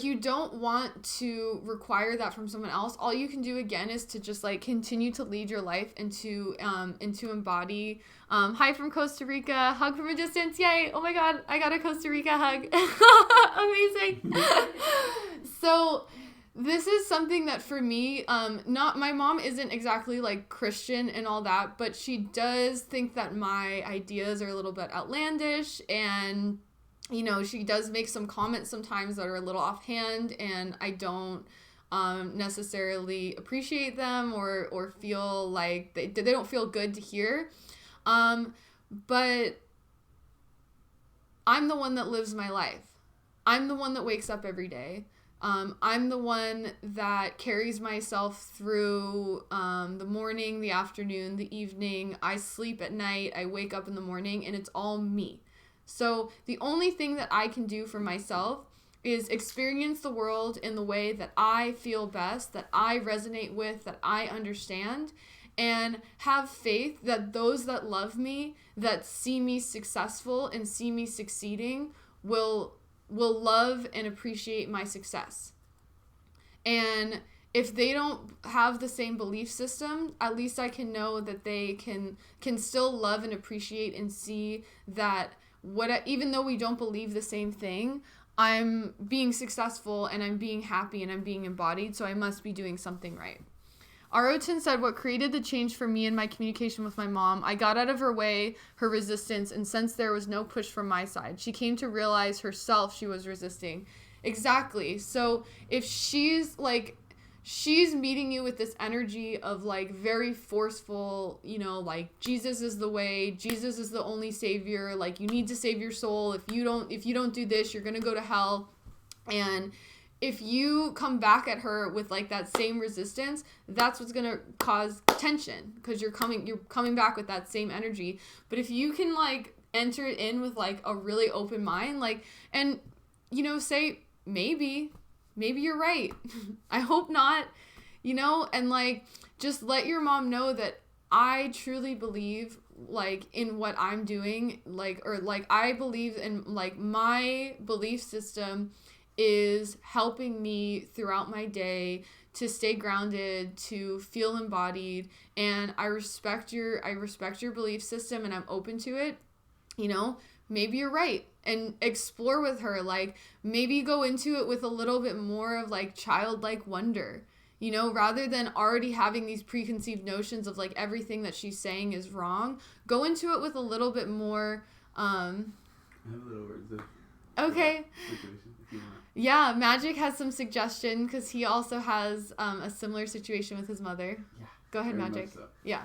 you don't want to require that from someone else. All you can do again is to just like continue to lead your life and to embody. Hi from Costa Rica, hug from a distance, yay! Oh my God, I got a Costa Rica hug. Amazing. So this is something that for me, my mom isn't exactly like Christian and all that, but she does think that my ideas are a little bit outlandish, and you know, she does make some comments sometimes that are a little offhand, and I don't necessarily appreciate them or feel like they don't feel good to hear. But I'm the one that lives my life. I'm the one that wakes up every day. I'm the one that carries myself through the morning, the afternoon, the evening. I sleep at night. I wake up in the morning, and it's all me. So the only thing that I can do for myself is experience the world in the way that I feel best, that I resonate with, that I understand, and have faith that those that love me, that see me successful and see me succeeding, will love and appreciate my success. And if they don't have the same belief system, at least I can know that they can still love and appreciate and see that even though we don't believe the same thing, I'm being successful and I'm being happy and I'm being embodied, so I must be doing something right. Arotin said, what created the change for me in my communication with my mom, I got out of her way, her resistance, and sensed there was no push from my side. She came to realize herself she was resisting. Exactly. So if she's meeting you with this energy of like very forceful, you know, like Jesus is the way, Jesus is the only savior, like you need to save your soul. If you don't do this, you're going to go to hell. And if you come back at her with like that same resistance, that's what's going to cause tension, because you're coming back with that same energy. But if you can like enter it in with like a really open mind, like, and you know, say maybe maybe you're right. I hope not, you know, and like, just let your mom know that I truly believe like in what I'm doing, like, or like I believe in like my belief system is helping me throughout my day to stay grounded, to feel embodied, and I respect your belief system and I'm open to it. You know, maybe you're right, and explore with her, like maybe go into it with a little bit more of like childlike wonder. You know, rather than already having these preconceived notions of like everything that she's saying is wrong, go into it with a little bit more. I have a little words of Okay. situation if you want. Yeah, Magic has some suggestion because he also has a similar situation with his mother. Yeah. Go ahead, Very Magic. much so. Yeah.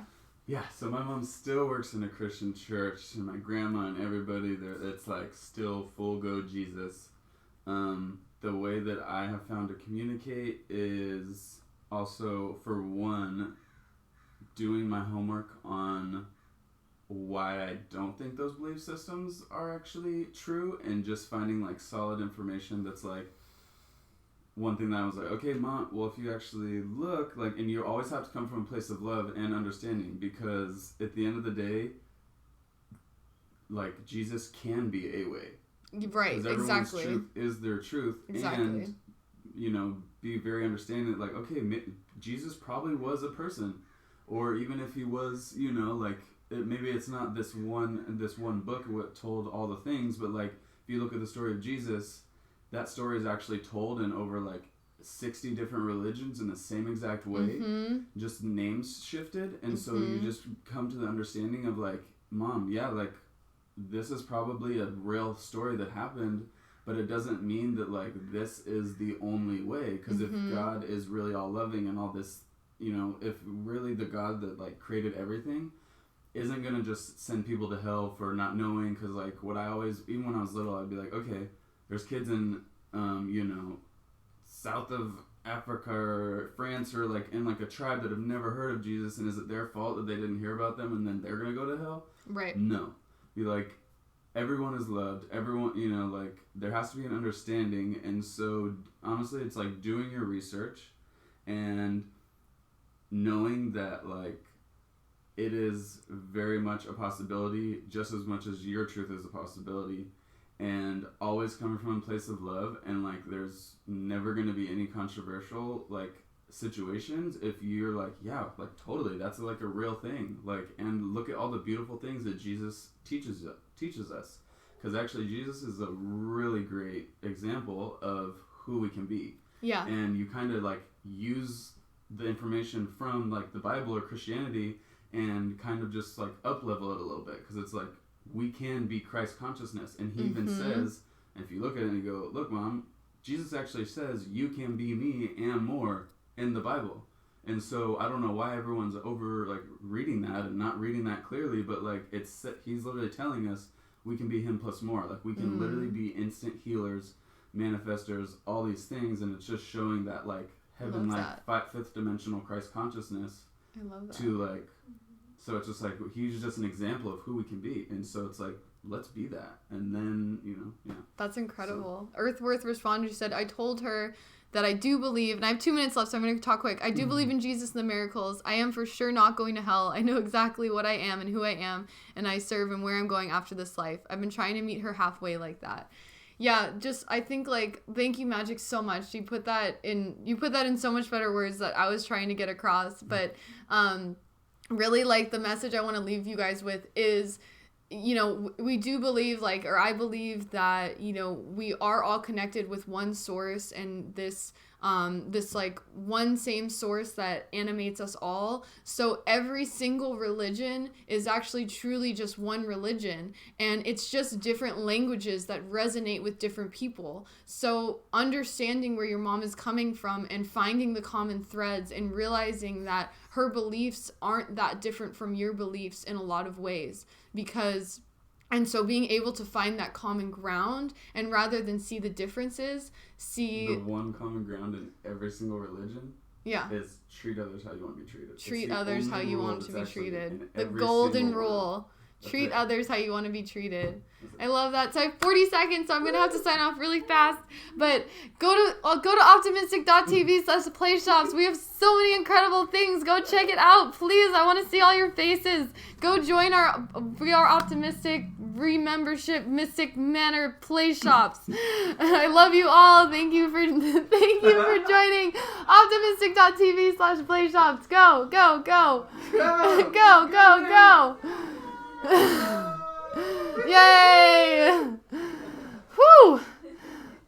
Yeah, so my mom still works in a Christian church, and my grandma and everybody there, it's like still full go Jesus. The way that I have found to communicate is also, for one, doing my homework on why I don't think those belief systems are actually true, and just finding like solid information that's like, one thing that I was like, okay, Mom, well, if you actually look, like, and you always have to come from a place of love and understanding, because at the end of the day, like, Jesus can be a way. Right, Because everyone's exactly. truth is their truth. Exactly. And, you know, be very understanding, like, okay, Jesus probably was a person. Or even if he was, you know, like, maybe it's not this one book what told all the things, but, like, if you look at the story of Jesus, that story is actually told in over like 60 different religions in the same exact way, just names shifted. And so you just come to the understanding of like, Mom, yeah, like this is probably a real story that happened, but it doesn't mean that like this is the only way. Because if God is really all loving and all this, you know, if really the God that like created everything isn't going to just send people to hell for not knowing. Because like what I always, even when I was little, I'd be like, okay, there's kids in, you know, south of Africa or France or like in like a tribe that have never heard of Jesus, and is it their fault that they didn't hear about them and then they're gonna go to hell? Right. No. Be like, everyone is loved. Everyone, you know, like there has to be an understanding, and so honestly, it's like doing your research and knowing that like it is very much a possibility, just as much as your truth is a possibility. And always coming from a place of love, and like there's never going to be any controversial like situations if you're like, yeah, like totally, that's like a real thing, like, and look at all the beautiful things that Jesus teaches us, because actually Jesus is a really great example of who we can be. Yeah. And you kind of like use the information from like the Bible or Christianity and kind of just like up level it a little bit, because it's like, we can be Christ consciousness. And he even says, and if you look at it and you go, look, Mom, Jesus actually says you can be me and more in the Bible. And so I don't know why everyone's over like reading that and not reading that clearly, but like he's literally telling us we can be him plus more. Like we can literally be instant healers, manifestors, all these things, and it's just showing that like heaven, like fifth dimensional Christ consciousness. I love that. To like, so it's just like, he's just an example of who we can be. And so it's like, let's be that. And then, you know, yeah. That's incredible. So. Earthworth responded, she said, I told her that I do believe, and I have 2 minutes left, so I'm going to talk quick. I do believe in Jesus and the miracles. I am for sure not going to hell. I know exactly what I am and who I am, and I serve and where I'm going after this life. I've been trying to meet her halfway like that. Yeah, just, I think, like, thank you, Magic, so much. You put that in so much better words that I was trying to get across. But, really, like, the message I want to leave you guys with is, you know, we do believe, like, or I believe that, you know, we are all connected with one source, and this like one same source that animates us all. So every single religion is actually truly just one religion, and it's just different languages that resonate with different people. So understanding where your mom is coming from and finding the common threads and realizing that her beliefs aren't that different from your beliefs in a lot of ways, and so being able to find that common ground, and rather than see the differences, see... The one common ground in every single religion is treat others how you want to be treated. Treat others how you want to be treated. The golden rule. Treat it. others how you want to be treated. I love that. So I have 40 seconds, so I'm gonna have to sign off really fast. But go to optimistic.tv/playshops. We have so many incredible things. Go check it out, please. I want to see all your faces. Go join our We Are Optimistic Remembership Mystic Manor Play Shops. I love you all. Thank you for joining optimistic.tv/playshops. Go, go, go. Go, go, go. Yay! Whew!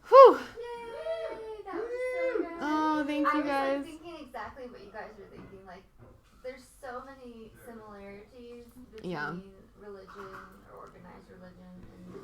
Whew! Yay! That was so good. Oh, thank you I guys. was thinking exactly what you guys were thinking. Like, there's so many similarities between Yeah. religion or organized religion and